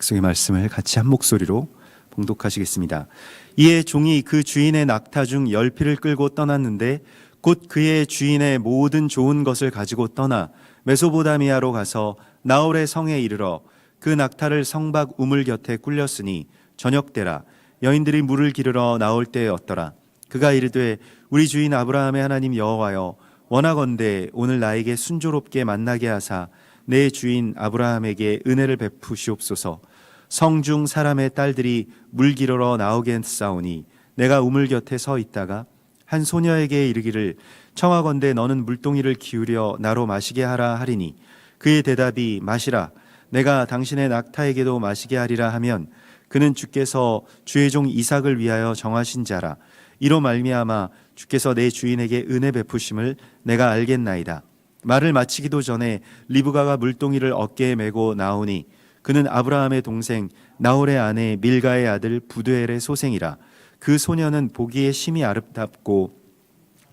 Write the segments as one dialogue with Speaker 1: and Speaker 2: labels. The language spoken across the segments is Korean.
Speaker 1: 약속의 말씀을 같이 한 목소리로 봉독하시겠습니다. 이에 종이 그 주인의 낙타 중 10피를 끌고 떠났는데 곧 그의 주인의 모든 좋은 것을 가지고 떠나 메소보다미아로 가서 나홀의 성에 이르러 그 낙타를 성박 우물 곁에 꿀렸으니 저녁 때라 여인들이 물을 기르러 나올 때였더라. 그가 이르되 우리 주인 아브라함의 하나님 여호와여 원하건대 오늘 나에게 순조롭게 만나게 하사 내 주인 아브라함에게 은혜를 베푸시옵소서. 성중 사람의 딸들이 물 기르러 나오게 했사오니 내가 우물 곁에 서 있다가 한 소녀에게 이르기를 청하건대 너는 물동이를 기울여 나로 마시게 하라 하리니 그의 대답이 마시라 내가 당신의 낙타에게도 마시게 하리라 하면 그는 주께서 주의 종 이삭을 위하여 정하신 자라. 이로 말미암아 주께서 내 주인에게 은혜 베푸심을 내가 알겠나이다. 말을 마치기도 전에 리브가가 물동이를 어깨에 메고 나오니 그는 아브라함의 동생 나홀의 아내 밀가의 아들 부두엘의 소생이라. 그 소녀는 보기에 심히 아름답고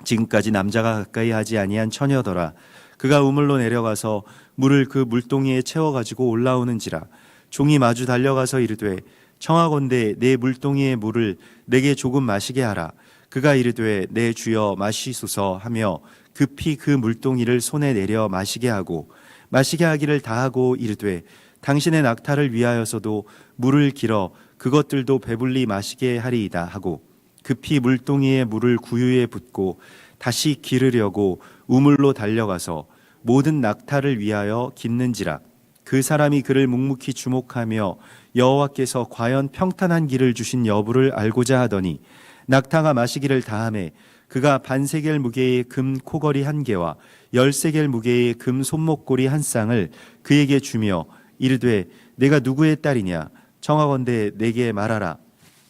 Speaker 1: 지금까지 남자가 가까이 하지 아니한 처녀더라. 그가 우물로 내려가서 물을 그 물동이에 채워가지고 올라오는지라. 종이 마주 달려가서 이르되 청하건대 내 물동이의 물을 내게 조금 마시게 하라. 그가 이르되 내 주여 마시소서 하며 급히 그 물동이를 손에 내려 마시게 하고 마시게 하기를 다하고 이르되 당신의 낙타를 위하여서도 물을 길어 그것들도 배불리 마시게 하리이다 하고 급히 물동이의 물을 구유에 붓고 다시 기르려고 우물로 달려가서 모든 낙타를 위하여 깃는지라. 그 사람이 그를 묵묵히 주목하며 여호와께서 과연 평탄한 길을 주신 여부를 알고자 하더니 낙타가 마시기를 다하매 그가 반세겔 무게의 금 코걸이 1개와 10세겔 무게의 금 손목고리 1쌍을 그에게 주며 이르되 내가 누구의 딸이냐 청하건대 내게 말하라.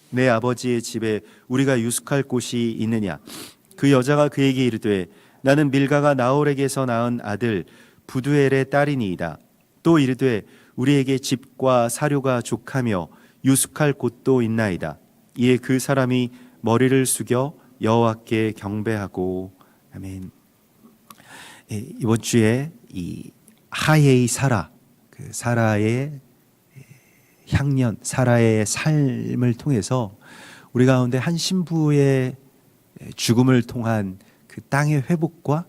Speaker 1: 내 아버지의 집에 우리가 유숙할 곳이 있느냐. 그 여자가 그에게 이르되 나는 밀가가 나홀에게서 낳은 아들 부두엘의 딸이니이다. 또 이르되 우리에게 집과 사료가 족하며 유숙할 곳도 있나이다. 이에 그 사람이 머리를 숙여 여호와께 경배하고. 아멘. 이번 주에 이 하예의 사라, 그 사라의 향년, 사라의 삶을 통해서 우리 가운데 한 신부의 죽음을 통한 그 땅의 회복과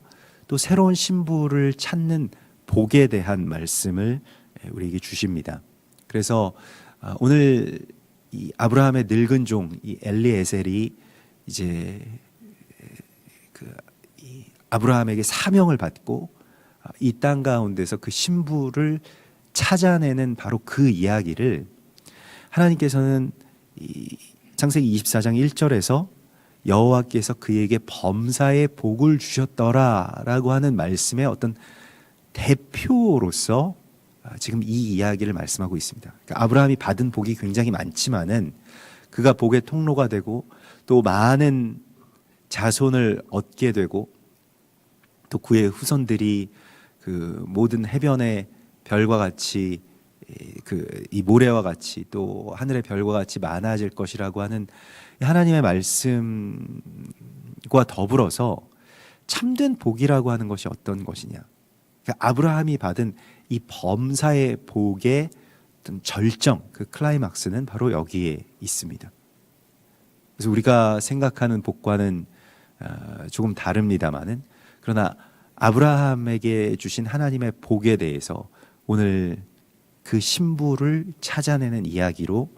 Speaker 1: 또 새로운 신부를 찾는 복에 대한 말씀을 우리에게 주십니다. 그래서 오늘 이 아브라함의 늙은 종 이 엘리에셀이 이제 이 아브라함에게 사명을 받고 이 땅 가운데서 그 신부를 찾아내는 바로 그 이야기를 하나님께서는 이 창세기 24장 1절에서 여호와께서 그에게 범사의 복을 주셨더라라고 하는 말씀의 어떤 대표로서 지금 이 이야기를 말씀하고 있습니다. 그러니까 아브라함이 받은 복이 굉장히 많지만은 그가 복의 통로가 되고 또 많은 자손을 얻게 되고 또 그의 후손들이 그 모든 해변의 별과 같이 이 모래와 같이 또 하늘의 별과 같이 많아질 것이라고 하는 하나님의 말씀과 더불어서 참된 복이라고 하는 것이 어떤 것이냐. 그러니까 아브라함이 받은 이 범사의 복의 어떤 절정, 그 클라이막스는 바로 여기에 있습니다. 그래서 우리가 생각하는 복과는 조금 다릅니다만은 그러나 아브라함에게 주신 하나님의 복에 대해서 오늘 그 신부를 찾아내는 이야기로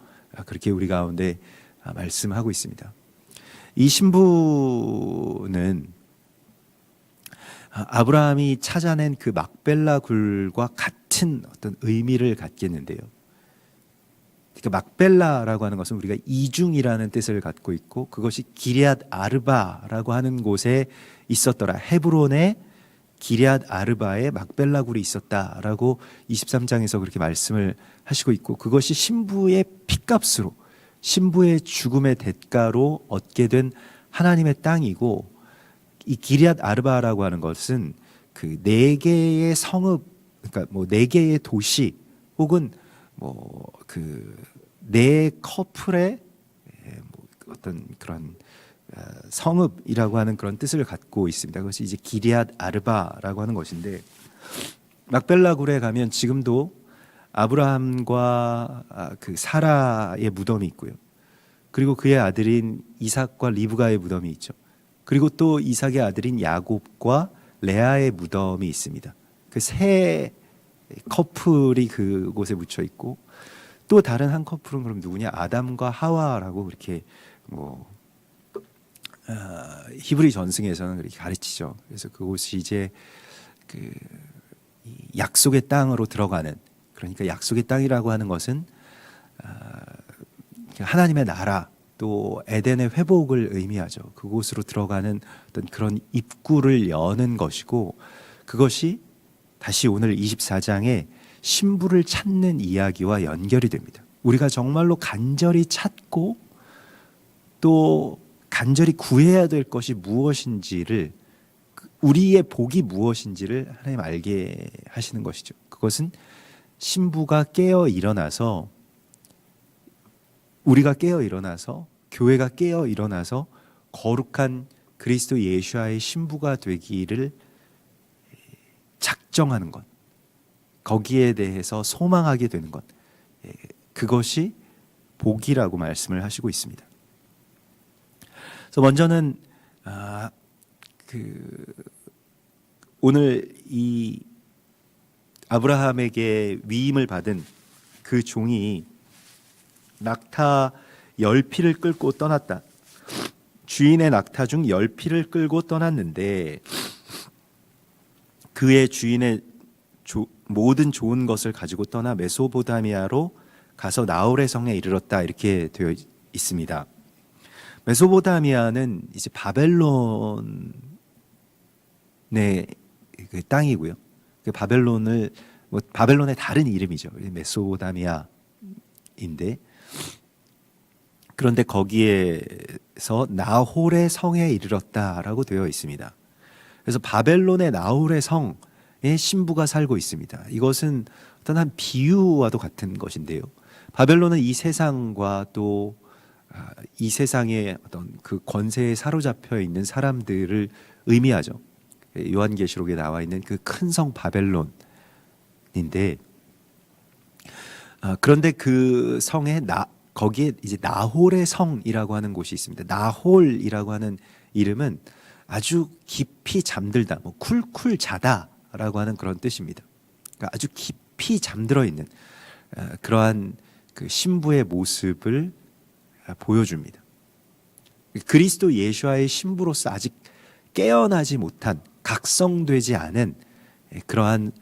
Speaker 1: 그렇게 우리 가운데 말씀하고 있습니다. 이 신부는 아브라함이 찾아낸 그 막벨라 굴과 같은 어떤 의미를 갖겠는데요. 그러니까 막벨라라고 하는 것은 우리가 이중이라는 뜻을 갖고 있고 그것이 기럇 아르바라고 하는 곳에 있었더라. 헤브론에 기럇 아르바에 막벨라 굴이 있었다라고 23장에서 그렇게 말씀을 하시고 있고 그것이 신부의 핏값으로 신부의 죽음의 대가로 얻게 된 하나님의 땅이고 이 기럇 아르바라고 하는 것은 그 4개의 성읍 그러니까 뭐 4개의 도시 혹은 뭐 그 4커플의 뭐 어떤 그런 성읍이라고 하는 그런 뜻을 갖고 있습니다. 그것이 이제 기럇 아르바라고 하는 것인데 막벨라 굴에 가면 지금도 아브라함과 그 사라의 무덤이 있고요. 그리고 그의 아들인 이삭과 리브가의 무덤이 있죠. 그리고 또 이삭의 아들인 야곱과 레아의 무덤이 있습니다. 그 세 커플이 그곳에 묻혀 있고, 또 다른 한 커플은 그럼 누구냐? 아담과 하와라고 그렇게 히브리 전승에서는 그렇게 가르치죠. 그래서 그곳이 이제 그 약속의 땅으로 들어가는, 그러니까 약속의 땅이라고 하는 것은 하나님의 나라, 또 에덴의 회복을 의미하죠. 그곳으로 들어가는 어떤 그런 입구를 여는 것이고, 그것이 다시 오늘 24장에 신부를 찾는 이야기와 연결이 됩니다. 우리가 정말로 간절히 찾고 또 간절히 구해야 될 것이 무엇인지를, 우리의 복이 무엇인지를 하나님 알게 하시는 것이죠. 그것은 신부가 깨어 일어나서, 우리가 깨어 일어나서, 교회가 깨어 일어나서 거룩한 그리스도 예수와의 신부가 되기를 작정하는 것, 거기에 대해서 소망하게 되는 것, 그것이 복이라고 말씀을 하시고 있습니다. 그래서 먼저는 오늘 이 아브라함에게 위임을 받은 그 종이 낙타 10피를 끌고 떠났다. 주인의 낙타 중 10피를 끌고 떠났는데 그의 주인의 모든 좋은 것을 가지고 떠나 메소포타미아로 가서 나홀의 성에 이르렀다, 이렇게 되어 있습니다. 메소포타미아는 이제 바벨론의 그 땅이고요. 그 바벨론의 다른 이름이죠. 메소포타미아인데, 그런데 거기에서 나홀의 성에 이르렀다라고 되어 있습니다. 그래서 바벨론의 나홀의 성에 신부가 살고 있습니다. 이것은 어떤 한 비유와도 같은 것인데요. 바벨론은 이 세상과 또 이 세상의 어떤 그 권세에 사로잡혀 있는 사람들을 의미하죠. 요한계시록에 나와 있는 그 큰 성 바벨론인데, 그런데 그 성에 거기에 이제 나홀의 성이라고 하는 곳이 있습니다. 나홀이라고 하는 이름은 아주 깊이 잠들다, 쿨쿨 자다라고 하는 그런 뜻입니다. 그러니까 아주 깊이 잠들어 있는 그러한 그 신부의 모습을 보여줍니다. 그리스도 예수와의 신부로서 아직 깨어나지 못한, 각성되지 않은 그러한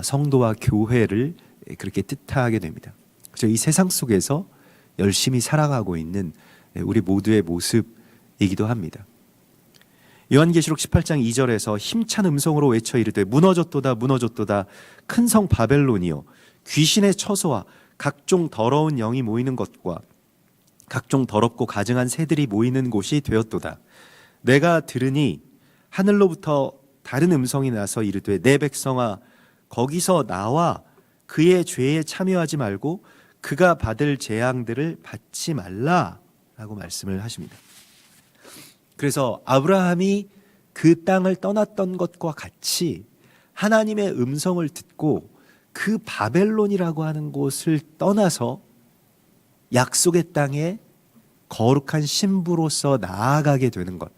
Speaker 1: 성도와 교회를 그렇게 뜻하게 됩니다. 그래서 이 세상 속에서 열심히 살아가고 있는 우리 모두의 모습이기도 합니다. 요한계시록 18장 2절에서 힘찬 음성으로 외쳐 이르되 무너졌도다 무너졌도다 큰 성 바벨론이요 귀신의 처소와 각종 더러운 영이 모이는 것과 각종 더럽고 가증한 새들이 모이는 곳이 되었도다. 내가 들으니 하늘로부터 다른 음성이 나서 이르되 내 백성아 거기서 나와 그의 죄에 참여하지 말고 그가 받을 재앙들을 받지 말라라고 말씀을 하십니다. 그래서 아브라함이 그 땅을 떠났던 것과 같이 하나님의 음성을 듣고 그 바벨론이라고 하는 곳을 떠나서 약속의 땅에 거룩한 신부로서 나아가게 되는 것,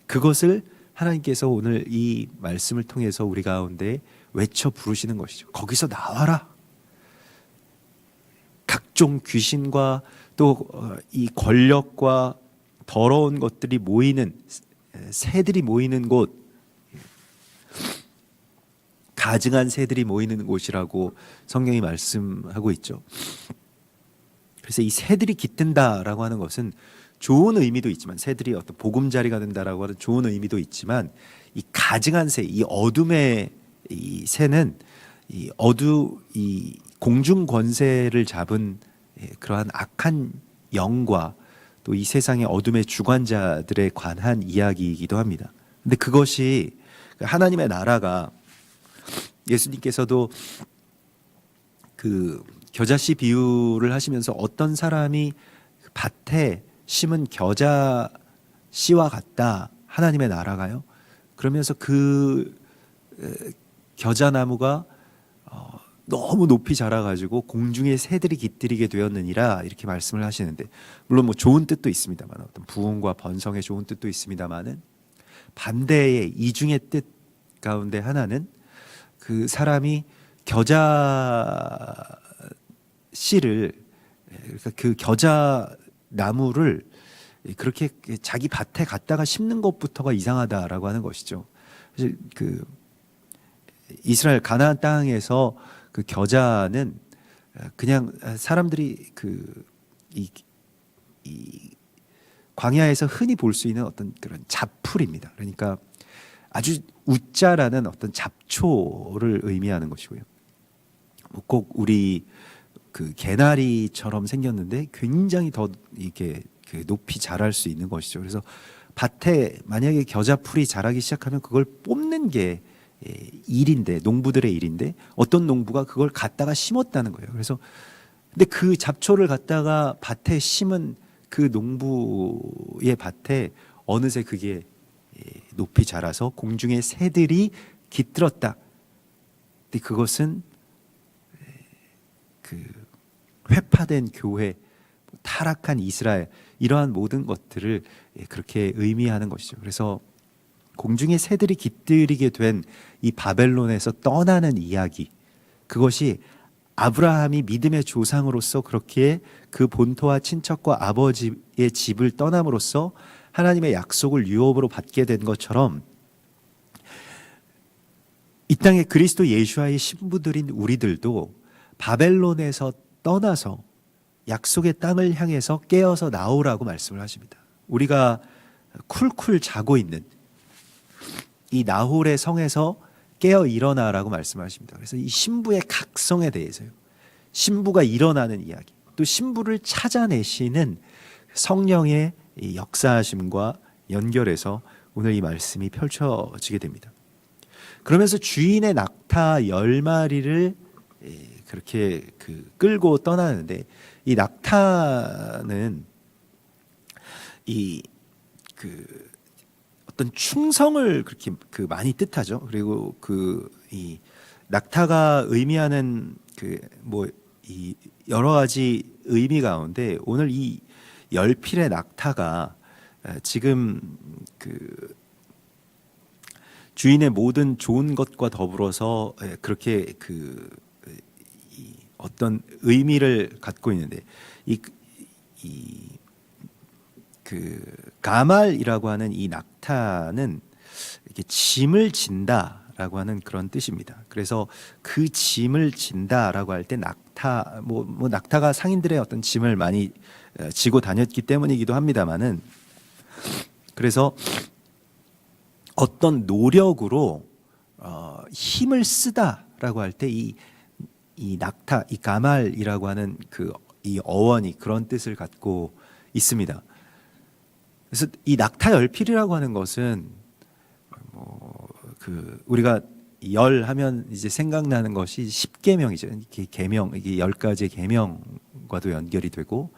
Speaker 1: 그것을 하나님께서 오늘 이 말씀을 통해서 우리 가운데 외쳐 부르시는 것이죠. 거기서 나와라. 각종 귀신과 또 이 권력과 더러운 것들이 모이는, 새들이 모이는 곳, 가증한 새들이 모이는 곳이라고 성경이 말씀하고 있죠. 그래서 이 새들이 깃든다라고 하는 것은 좋은 의미도 있지만, 새들이 어떤 보금자리가 된다라고 하는 좋은 의미도 있지만, 이 가증한 새, 이 어둠의 이 새는 이 공중 권세를 잡은 그러한 악한 영과 또 이 세상의 어둠의 주관자들에 관한 이야기이기도 합니다. 근데 그것이 하나님의 나라가, 예수님께서도 그 겨자씨 비유를 하시면서 어떤 사람이 밭에 심은 겨자씨와 같다, 하나님의 나라가요. 그러면서 그 겨자나무가 너무 높이 자라가지고 공중의 새들이 깃들이게 되었느니라 이렇게 말씀을 하시는데, 물론 뭐 좋은 뜻도 있습니다만, 어떤 부흥과 번성의 좋은 뜻도 있습니다만은, 반대의 이중의 뜻 가운데 하나는 그 사람이 겨자 씨를, 그러니까 그 겨자 나무를 그렇게 자기 밭에 갖다가 심는 것부터가 이상하다라고 하는 것이죠. 사실 그 이스라엘 가나안 땅에서 그 겨자는 그냥 사람들이 이 광야에서 흔히 볼 수 있는 어떤 그런 잡풀입니다. 그러니까 아주 우짜라는 어떤 잡초를 의미하는 것이고요. 꼭 우리 그 개나리처럼 생겼는데 굉장히 더 이게 그 높이 자랄 수 있는 것이죠. 그래서 밭에 만약에 겨자풀이 자라기 시작하면 그걸 뽑는 게 일인데, 농부들의 일인데, 어떤 농부가 그걸 갖다가 심었다는 거예요. 그래서 근데 그 잡초를 갖다가 밭에 심은 그 농부의 밭에 어느새 그게 높이 자라서 공중의 새들이 깃들었다. 근데 그것은 그 회파된 교회, 타락한 이스라엘, 이러한 모든 것들을 그렇게 의미하는 것이죠. 그래서 공중의 새들이 깃들이게 된 이 바벨론에서 떠나는 이야기, 그것이 아브라함이 믿음의 조상으로서 그렇게 그 본토와 친척과 아버지의 집을 떠남으로써 하나님의 약속을 유업으로 받게 된 것처럼, 이 땅에 그리스도 예수와의 신부들인 우리들도 바벨론에서 떠나서 약속의 땅을 향해서 깨어서 나오라고 말씀을 하십니다. 우리가 쿨쿨 자고 있는 이 나홀의 성에서 깨어 일어나라고 말씀하십니다. 그래서 이 신부의 각성에 대해서요, 신부가 일어나는 이야기, 또 신부를 찾아내시는 성령의 이 역사하심과 연결해서 오늘 이 말씀이 펼쳐지게 됩니다. 그러면서 주인의 낙타 10마리를 그렇게 끌고 떠나는데, 이 낙타는 어떤 충성을 그렇게 많이 뜻하죠. 그리고 이 낙타가 의미하는 이 여러 가지 의미 가운데, 오늘 이 10필의 낙타가 지금 주인의 모든 좋은 것과 더불어서 그렇게 이 어떤 의미를 갖고 있는데, 가말이라고 하는 이 낙타는 이렇게 짐을 진다라고 하는 그런 뜻입니다. 그래서 그 짐을 진다라고 할 때 낙타, 낙타가 상인들의 어떤 짐을 많이 지고 다녔기 때문이기도 합니다만은, 그래서 어떤 노력으로 힘을 쓰다라고 할 때 이 낙타, 이 가말이라고 하는 이 어원이 그런 뜻을 갖고 있습니다. 그래서 이 낙타 10필이라고 하는 것은 우리가 열 하면 이제 생각나는 것이 10계명이죠. 이게 계명, 이게 10가지의 계명과도 연결이 되고,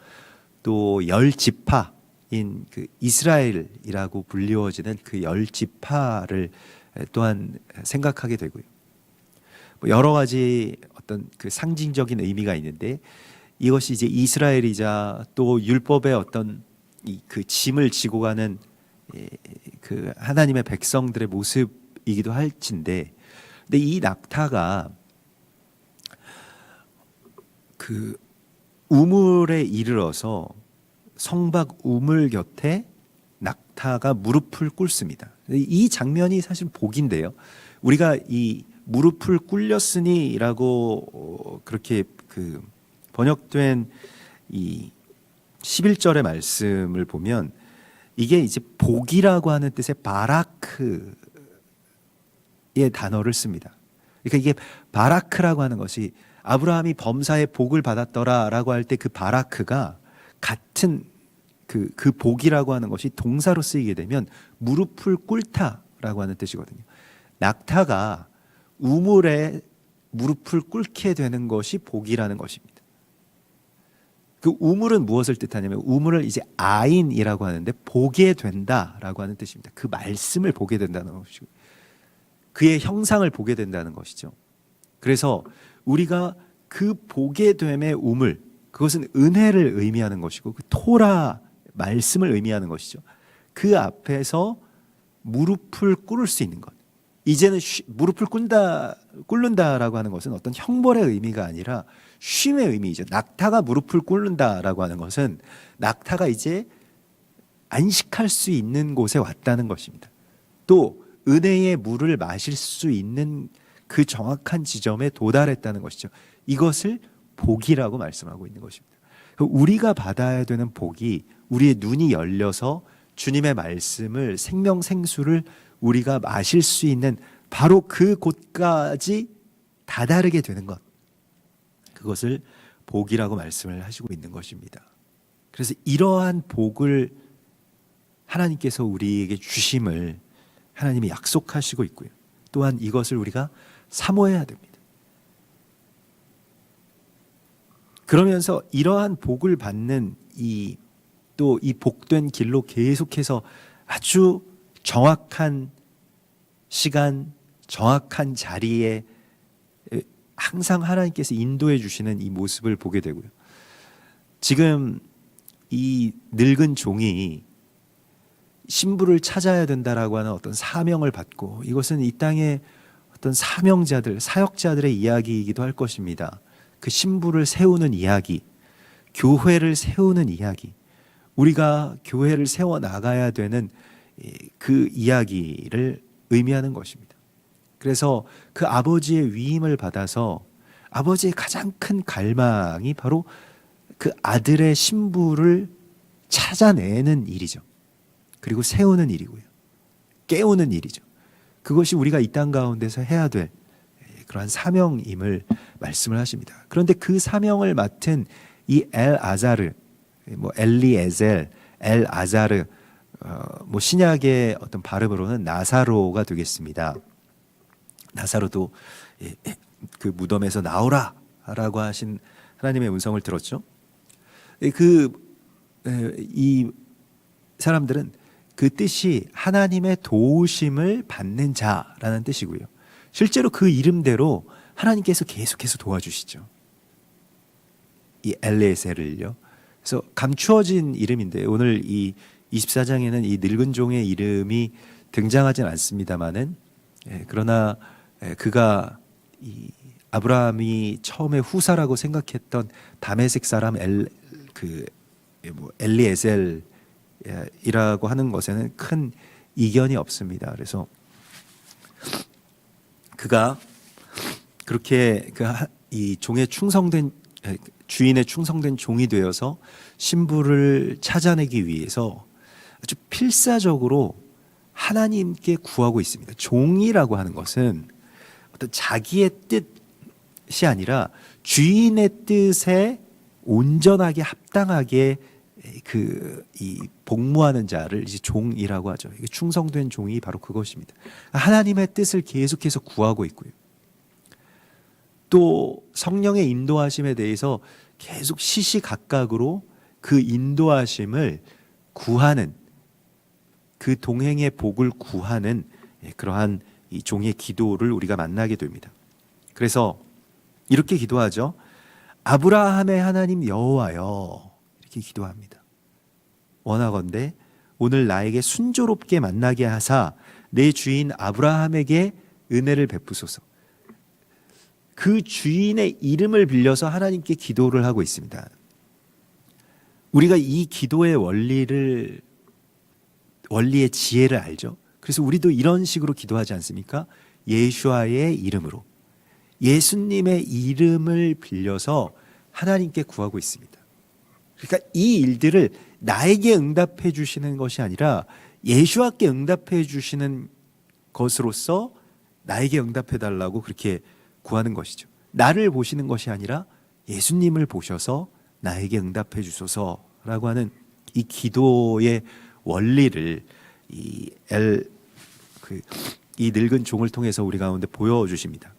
Speaker 1: 또 10지파인 이스라엘이라고 불리워지는 그 10지파를 또한 생각하게 되고요. 여러 가지 어떤 상징적인 의미가 있는데, 이것이 이제 이스라엘이자 또 율법의 어떤 짐을 지고 가는 하나님의 백성들의 모습이기도 할진데, 근데 이 낙타가 우물에 이르러서 성박 우물 곁에 낙타가 무릎을 꿇습니다. 이 장면이 사실 복인데요. 우리가 이 무릎을 꿇렸으니라고 그렇게 번역된 이 11절의 말씀을 보면, 이게 이제 복이라고 하는 뜻의 바라크의 단어를 씁니다. 그러니까 이게 바라크라고 하는 것이, 아브라함이 범사에 복을 받았더라라고 할 때 그 바라크가 같은 그 복이라고 하는 것이 동사로 쓰이게 되면 무릎을 꿇다라고 하는 뜻이거든요. 낙타가 우물에 무릎을 꿇게 되는 것이 복이라는 것입니다. 그 우물은 무엇을 뜻하냐면, 우물을 이제 아인이라고 하는데 보게 된다라고 하는 뜻입니다. 그 말씀을 보게 된다는 것이고, 그의 형상을 보게 된다는 것이죠. 그래서 우리가 그 보게 됨의 우물, 그것은 은혜를 의미하는 것이고 그 토라 말씀을 의미하는 것이죠. 그 앞에서 무릎을 꿇을 수 있는 것. 이제는 무릎을 꿇는다라고 하는 것은 어떤 형벌의 의미가 아니라 쉼의 의미이죠. 낙타가 무릎을 꿇는다라고 하는 것은 낙타가 이제 안식할 수 있는 곳에 왔다는 것입니다. 또 은혜의 물을 마실 수 있는 그 정확한 지점에 도달했다는 것이죠. 이것을 복이라고 말씀하고 있는 것입니다. 우리가 받아야 되는 복이 우리의 눈이 열려서 주님의 말씀을 생명생수를 우리가 마실 수 있는 바로 그 곳까지 다다르게 되는 것, 그것을 복이라고 말씀을 하시고 있는 것입니다. 그래서 이러한 복을 하나님께서 우리에게 주심을 하나님이 약속하시고 있고요. 또한 이것을 우리가 사모해야 됩니다. 그러면서 이러한 복을 받는 또 이 복된 길로 계속해서 아주 정확한 시간, 정확한 자리에 항상 하나님께서 인도해 주시는 이 모습을 보게 되고요. 지금 이 늙은 종이 신부를 찾아야 된다라고 하는 어떤 사명을 받고, 이것은 이 땅의 어떤 사명자들, 사역자들의 이야기이기도 할 것입니다. 그 신부를 세우는 이야기, 교회를 세우는 이야기, 우리가 교회를 세워 나가야 되는 그 이야기를 의미하는 것입니다. 그래서 그 아버지의 위임을 받아서 아버지의 가장 큰 갈망이 바로 그 아들의 신부를 찾아내는 일이죠. 그리고 세우는 일이고요. 깨우는 일이죠. 그것이 우리가 이 땅 가운데서 해야 될 그러한 사명임을 말씀을 하십니다. 그런데 그 사명을 맡은 이 엘아자르, 엘리에젤, 엘아자르, 신약의 어떤 발음으로는 나사로가 되겠습니다. 나사로도 그 무덤에서 나오라라고 하신 하나님의 음성을 들었죠. 이 사람들은 그 뜻이 하나님의 도우심을 받는 자라는 뜻이고요. 실제로 그 이름대로 하나님께서 계속해서 도와주시죠. 이 엘리에셀을요. 그래서 감추어진 이름인데 오늘 이 24장에는 이 늙은 종의 이름이 등장하진 않습니다만은, 그러나 그가 이 아브라함이 처음에 후사라고 생각했던 다메섹 사람 엘리에셀이라고 하는 것에는 큰 이견이 없습니다. 그래서 그가 그렇게 이 종의 주인의 충성된 종이 되어서 신부를 찾아내기 위해서 아주 필사적으로 하나님께 구하고 있습니다. 종이라고 하는 것은 어떤 자기의 뜻이 아니라 주인의 뜻에 온전하게 합당하게 이 복무하는 자를 이제 종이라고 하죠. 충성된 종이 바로 그것입니다. 하나님의 뜻을 계속해서 구하고 있고요. 또 성령의 인도하심에 대해서 계속 시시각각으로 그 인도하심을 구하는, 그 동행의 복을 구하는 그러한 이 종의 기도를 우리가 만나게 됩니다. 그래서 이렇게 기도하죠. 아브라함의 하나님 여호와여, 이렇게 기도합니다. 원하건대 오늘 나에게 순조롭게 만나게 하사 내 주인 아브라함에게 은혜를 베푸소서. 그 주인의 이름을 빌려서 하나님께 기도를 하고 있습니다. 우리가 이 기도의 원리의 지혜를 알죠. 그래서 우리도 이런 식으로 기도하지 않습니까? 예수와의 이름으로, 예수님의 이름을 빌려서 하나님께 구하고 있습니다. 그러니까 이 일들을 나에게 응답해 주시는 것이 아니라 예수와께 응답해 주시는 것으로서 나에게 응답해 달라고 그렇게 구하는 것이죠. 나를 보시는 것이 아니라 예수님을 보셔서 나에게 응답해 주소서라고 하는 이 기도의 원리를 이 늙은 종을 통해서 우리 가운데 보여주십니다.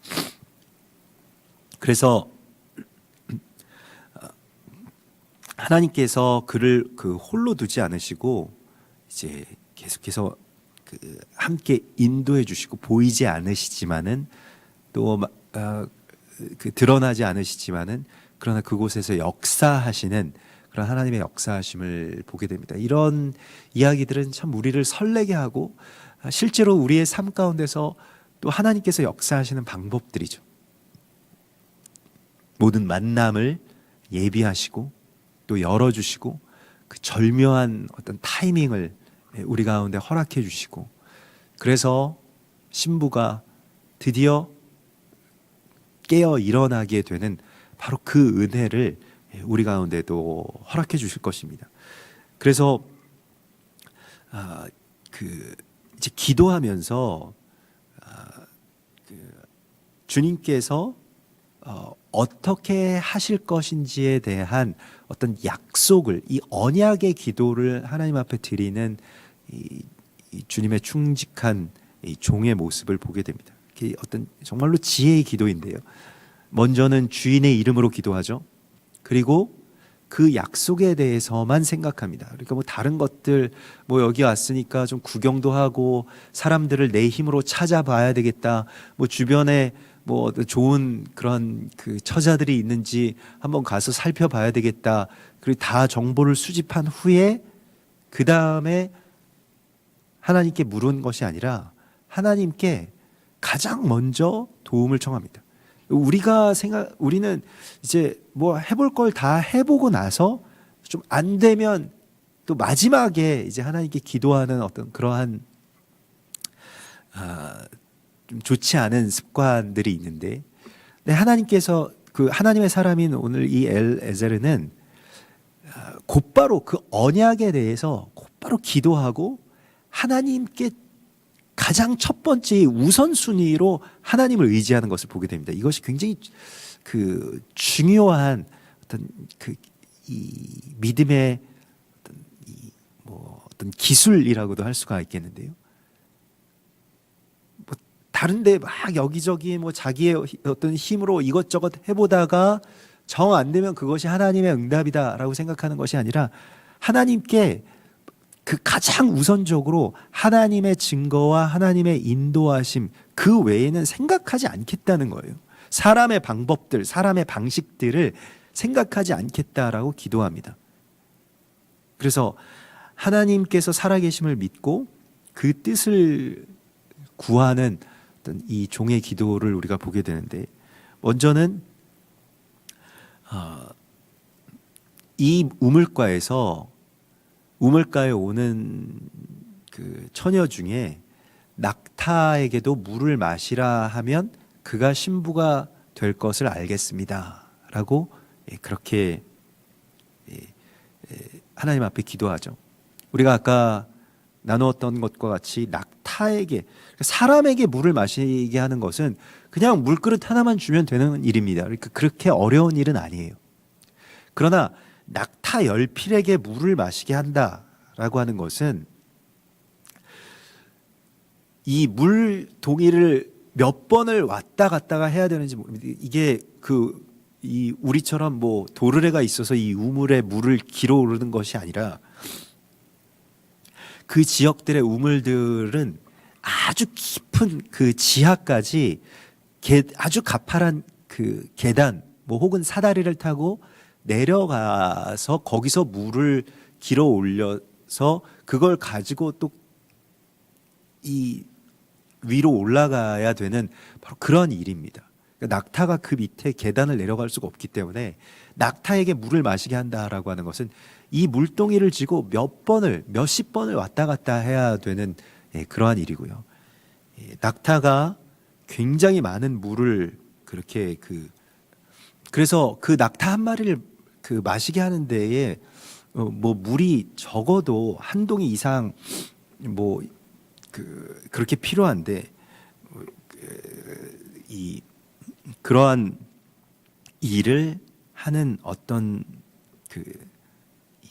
Speaker 1: 그래서 하나님께서 그를 홀로 두지 않으시고 이제 계속해서 함께 인도해 주시고, 보이지 않으시지만은 또 드러나지 않으시지만은 그러나 그곳에서 역사하시는 그런 하나님의 역사하심을 보게 됩니다. 이런 이야기들은 참 우리를 설레게 하고 실제로 우리의 삶 가운데서 또 하나님께서 역사하시는 방법들이죠. 모든 만남을 예비하시고 또 열어주시고 그 절묘한 어떤 타이밍을 우리 가운데 허락해 주시고, 그래서 신부가 드디어 깨어 일어나게 되는 바로 그 은혜를 우리 가운데도 허락해 주실 것입니다. 그래서 이제 기도하면서 주님께서 어떻게 하실 것인지에 대한 어떤 약속을, 이 언약의 기도를 하나님 앞에 드리는 이 주님의 충직한 이 종의 모습을 보게 됩니다. 어떤 정말로 지혜의 기도인데요. 먼저는 주인의 이름으로 기도하죠. 그리고 그 약속에 대해서만 생각합니다. 그러니까 뭐 다른 것들, 뭐 여기 왔으니까 좀 구경도 하고 사람들을 내 힘으로 찾아봐야 되겠다. 뭐 주변에 뭐 좋은 그런 그 처자들이 있는지 한번 가서 살펴봐야 되겠다. 그리고 다 정보를 수집한 후에 그 다음에 하나님께 물은 것이 아니라 하나님께 가장 먼저 도움을 청합니다. 우리는 이제 뭐 해볼 걸 다 해보고 나서 좀 안 되면 또 마지막에 이제 하나님께 기도하는 어떤 그러한 좀 좋지 않은 습관들이 있는데, 하나님께서 그 하나님의 사람인 오늘 이 엘에제르는 곧바로 그 언약에 대해서 곧바로 기도하고 하나님께 가장 첫 번째 우선순위로 하나님을 의지하는 것을 보게 됩니다. 이것이 굉장히 그 중요한 어떤 이 믿음의 어떤 기술이라고도 할 수가 있겠는데요. 뭐 다른데 막 여기저기 뭐 자기의 어떤 힘으로 이것저것 해보다가 정 안 되면 그것이 하나님의 응답이다라고 생각하는 것이 아니라 하나님께 그 가장 우선적으로 하나님의 증거와 하나님의 인도하심 그 외에는 생각하지 않겠다는 거예요. 사람의 방법들, 사람의 방식들을 생각하지 않겠다라고 기도합니다. 그래서 하나님께서 살아계심을 믿고 그 뜻을 구하는 어떤 이 종의 기도를 우리가 보게 되는데, 먼저는 이 우물가에 오는 그 처녀 중에 낙타에게도 물을 마시라 하면 그가 신부가 될 것을 알겠습니다 라고 그렇게 하나님 앞에 기도하죠. 우리가 아까 나누었던 것과 같이 낙타에게, 사람에게 물을 마시게 하는 것은 그냥 물그릇 하나만 주면 되는 일입니다. 그러니까 그렇게 어려운 일은 아니에요. 그러나 낙타 10필에게 물을 마시게 한다라고 하는 것은 이 물동이를 몇 번을 왔다 갔다가 해야 되는지 모릅니다. 이게 이 우리처럼 뭐 도르래가 있어서 이 우물에 물을 길어 오르는 것이 아니라 그 지역들의 우물들은 아주 깊은 그 지하까지 아주 가파른 그 계단 뭐 혹은 사다리를 타고 내려가서 거기서 물을 길어 올려서 그걸 가지고 또 이 위로 올라가야 되는 바로 그런 일입니다. 그러니까 낙타가 그 밑에 계단을 내려갈 수가 없기 때문에 낙타에게 물을 마시게 한다라고 하는 것은 이 물동이를 쥐고 몇십 번을 왔다 갔다 해야 되는 그러한 일이고요. 낙타가 굉장히 많은 물을 그렇게 그래서 그 낙타 한 마리를 마시게 하는 데에 뭐 물이 적어도 한 동이 이상 뭐 그렇게 필요한데 그러한 일을 하는 어떤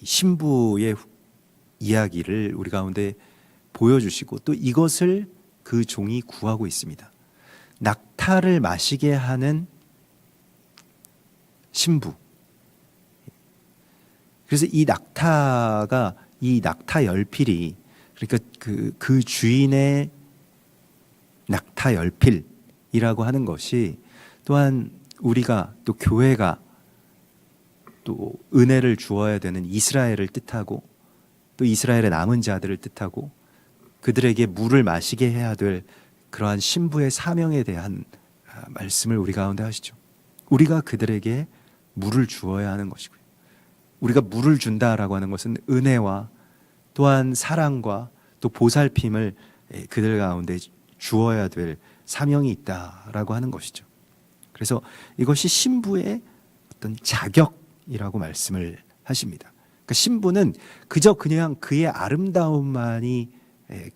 Speaker 1: 신부의 이야기를 우리 가운데 보여주시고 또 이것을 그 종이 구하고 있습니다. 낙타를 마시게 하는 신부. 그래서 이 낙타 10필이, 그러니까 그 주인의 낙타 10필이라고 하는 것이 또한 우리가 또 교회가 또 은혜를 주어야 되는 이스라엘을 뜻하고 또 이스라엘의 남은 자들을 뜻하고 그들에게 물을 마시게 해야 될 그러한 신부의 사명에 대한 말씀을 우리 가운데 하시죠. 우리가 그들에게 물을 주어야 하는 것이고요. 우리가 물을 준다라고 하는 것은 은혜와 또한 사랑과 또 보살핌을 그들 가운데 주어야 될 사명이 있다라고 하는 것이죠. 그래서 이것이 신부의 어떤 자격이라고 말씀을 하십니다. 그러니까 신부는 그냥 그의 아름다움만이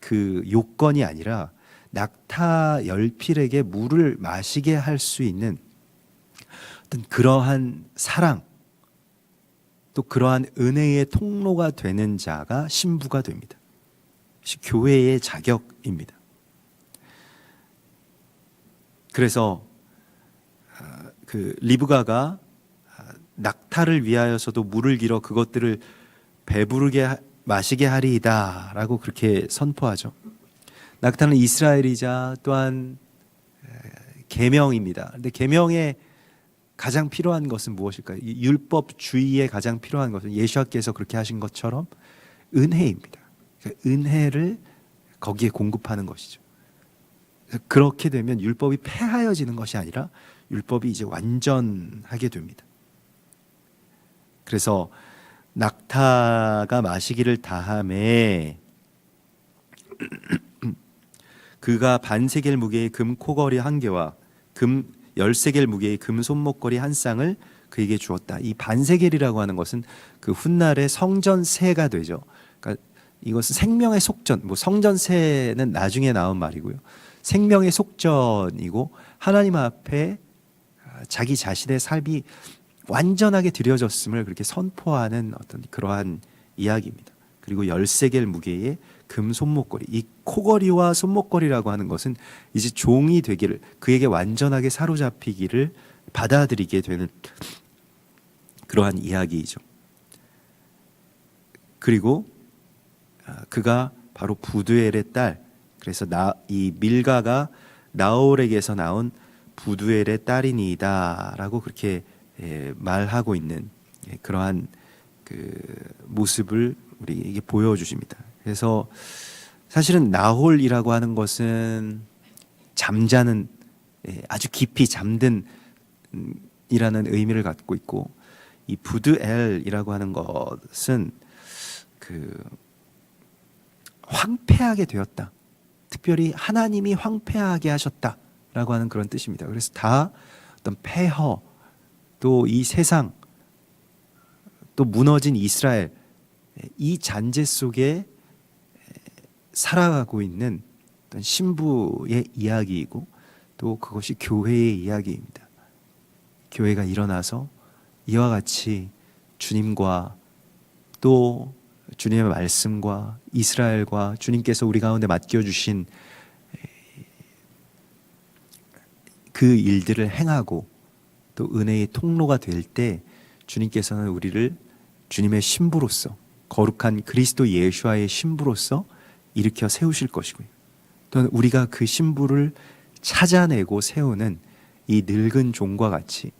Speaker 1: 그 요건이 아니라 낙타 열필에게 물을 마시게 할 수 있는 어떤 그러한 사랑 또 그러한 은혜의 통로가 되는 자가 신부가 됩니다. 교회의 자격입니다. 그래서 그 리브가가 낙타를 위하여서도 물을 길어 그것들을 배부르게 마시게 하리이다 라고 그렇게 선포하죠. 낙타는 이스라엘이자 또한 계명입니다. 근데 계명에 가장 필요한 것은 무엇일까요? 율법주의에 가장 필요한 것은 예수께서 그렇게 하신 것처럼 은혜입니다. 그러니까 은혜를 거기에 공급하는 것이죠. 그렇게 되면 율법이 폐하여지는 것이 아니라 율법이 이제 완전하게 됩니다. 그래서 낙타가 마시기를 다함에 그가 반세겔 무게의 금 코걸이 한 개와 금 10세겔 무게의 금 손목걸이 한 쌍을 그에게 주었다. 이 반세겔이라고 하는 것은 그 훗날의 성전세가 되죠. 그러니까 이것은 생명의 속전, 성전세는 나중에 나온 말이고요. 생명의 속전이고 하나님 앞에 자기 자신의 삶이 완전하게 드려졌음을 그렇게 선포하는 어떤 그러한 이야기입니다. 그리고 10세겔 무게의 금 손목걸이, 이 코걸이와 손목걸이라고 하는 것은 이제 종이 되기를, 그에게 완전하게 사로잡히기를 받아들이게 되는 그러한 이야기이죠. 그리고 그가 바로 부두엘의 딸, 그래서 이 밀가가 나홀에게서 나온 부두엘의 딸이니이다라고 그렇게 말하고 있는 그러한 그 모습을 우리에게 보여주십니다. 그래서 사실은 나홀이라고 하는 것은 잠자는, 아주 깊이 잠든 이라는 의미를 갖고 있고, 이 부드엘이라고 하는 것은 그 황폐하게 되었다, 특별히 하나님이 황폐하게 하셨다라고 하는 그런 뜻입니다. 그래서 다 어떤 폐허, 또 이 세상, 또 무너진 이스라엘, 이 잔재 속에 살아가고 있는 어떤 신부의 이야기이고, 또 그것이 교회의 이야기입니다. 교회가 일어나서 이와 같이 주님과 또 주님의 말씀과 이스라엘과 주님께서 우리 가운데 맡겨주신 그 일들을 행하고 또 은혜의 통로가 될 때 주님께서는 우리를 주님의 신부로서, 거룩한 그리스도 예수와의 신부로서 일으켜 세우실 것이고요. 또는 우리가 그 신부를 찾아내고 세우는 이 늙은 종과 같이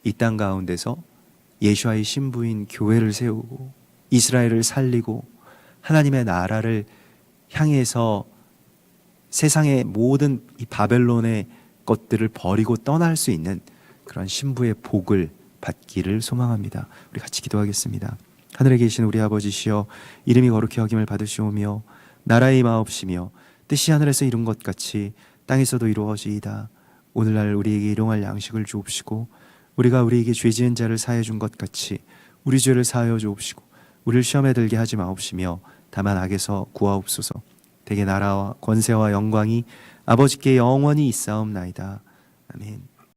Speaker 1: 이 땅 가운데서 예수와의 신부인 교회를 세우고 이스라엘을 살리고 하나님의 나라를 향해서 세상의 모든 이 바벨론의 것들을 버리고 떠날 수 있는 그런 신부의 복을 받기를 소망합니다. 우리 같이 기도하겠습니다. 하늘에 계신 우리 아버지시여, 이름이 거룩히 여김을 받으시오며 나라의 마옵시며 뜻이 하늘에서 이룬 것 같이 땅에서도 이루어지이다. 오늘날 우리에게 일용할 양식을 주옵시고 우리가 우리에게 죄 지은 자를 사하여 준 것 같이 우리 죄를 사하여 주옵시고 우리를 시험에 들게 하지 마옵시며 다만 악에서 구하옵소서. 대개 나라와 권세와 영광이 아버지께 영원히 있사옵나이다. 아멘.